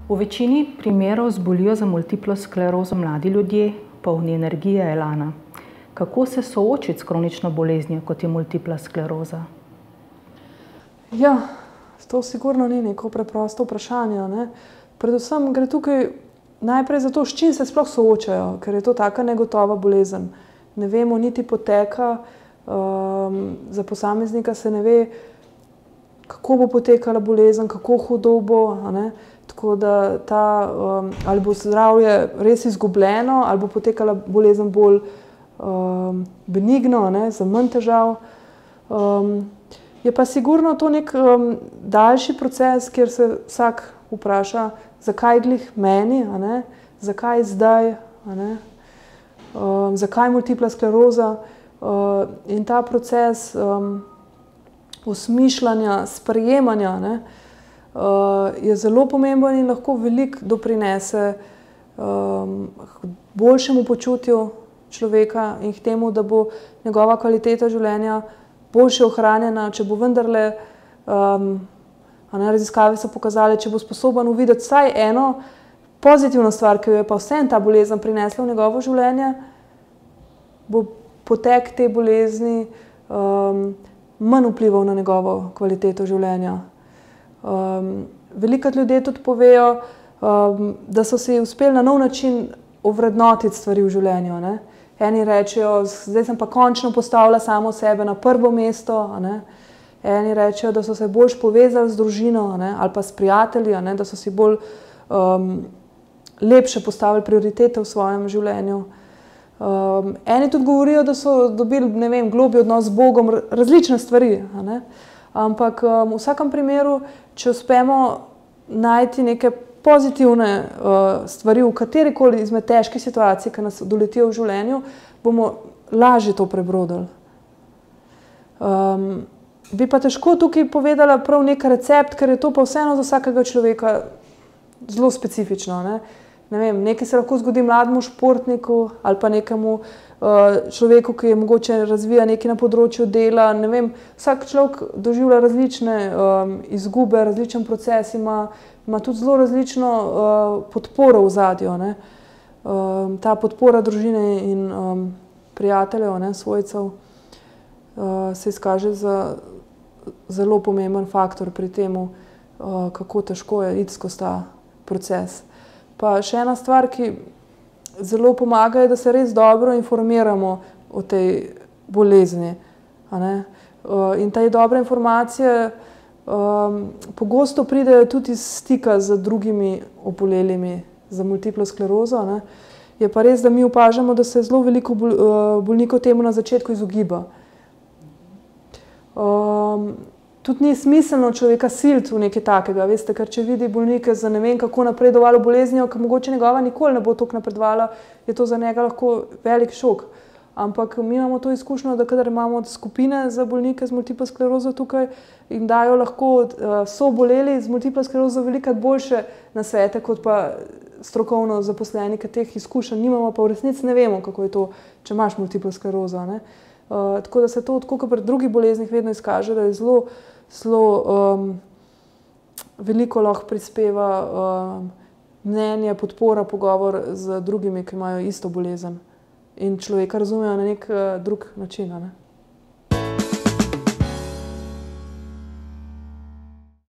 V večini primerov zbolijo za multiplo sklerozo mladi ljudje, polni energije, elana. Kako se soočiti s kronično boleznijo, kot je multipla skleroza? Ja, to sigurno ni neko preprosto vprašanje, ne. Predvsem gre tukaj najprej za to, s čim se sploh soočajo, ker je to taka negotova bolezen. Ne vemo niti poteka, za posameznika se ne ve, kako bo potekala bolezen, kako hudo bo, a ne. Tako da ali bo zdravje res izgubljeno, ali bo potekala bolezen bolj benigno, a ne, z manj težav. Je pa sigurno to nek daljši proces, kjer se vsak vpraša, zakaj glih meni, a ne, zakaj zdaj, a ne, zakaj multipla skleroza. In ta proces osmišljanja, sprejemanja, ne, je zelo pomemben in lahko veliko doprinese k boljšemu počutju človeka in k temu, da bo njegova kvaliteta življenja boljše ohranjena, če bo vendarle, raziskave so pokazale, če bo sposoben uvideti vsaj eno pozitivno stvar, ki jo je pa vseeno ta bolezen prinesla v njegovo življenje, bo potek te bolezni manj vplival na njegovo kvaliteto življenja. Velikokrat ljudje tudi povejo, da so si uspeli na nov način ovrednotiti stvari v življenju, ne. Eni rečejo, zdaj sem pa končno postavila samo sebe na prvo mesto, a ne. Eni rečejo, da so se boljše povezali z družino, a ne, ali pa s prijatelji, a ne, da so si bolj lepše postavili prioritete v svojem življenju. Eni tudi govorijo, da so dobili, ne vem, globlji odnos z Bogom, različne stvari, a ne. Ampak v vsakem primeru, če uspemo najti neke pozitivne stvari v katerikoli izmed težkih situacij, ki nas doletijo v življenju, bomo lažje to prebrodili. Bi pa težko tukaj povedala prav nek recept, ker je to pa vseeno za vsakega človeka zelo specifično, ne. Ne vem, nekaj se lahko zgodi mlademu športniku ali pa nekemu človeku, ki je mogoče razvija nekaj na področju dela, ne vem, vsak človek doživlja različne izgube, različen proces ima tudi zelo različno podporo v ozadju, ne. Ta podpora družine in prijateljev, ne, svojcev, se izkaže za zelo pomemben faktor pri tem, kako težko je iti skozi ta proces. Pa še ena stvar, ki zelo pomaga, je, da se res dobro informiramo o tej bolezni, a ne. In te dobre informacije pogosto pridejo tudi iz stika z drugimi obolelimi za multiplo sklerozo, ne. Je pa res, da mi opažamo, da se zelo veliko bolnikov temu na začetku izogiba. Tudi ni smiselno človeka siliti v nekaj takega, veste, ker če vidi bolnike z ne vem kako napredovalo boleznijo, ki mogoče njegova nikoli ne bo toliko napredovala, je to za njega lahko velik šok. Ampak mi imamo to izkušnjo, da kadar imamo skupine za bolnike z multiplo sklerozo tukaj, jim dajo lahko soboleli z multiplo sklerozo velikokrat boljše nasvete, kot pa strokovno zaposleni, ki teh izkušenj nimamo, pa v resnici ne vemo, kako je to, če imaš multiplo sklerozo, ne. Tako da se to, tako kot pri drugih boleznih, vedno izkaže, da je zelo veliko lahko prispeva mnenje, podpora, pogovor z drugimi, ki imajo isto bolezen in človeka razumejo na nek drug način, a ne.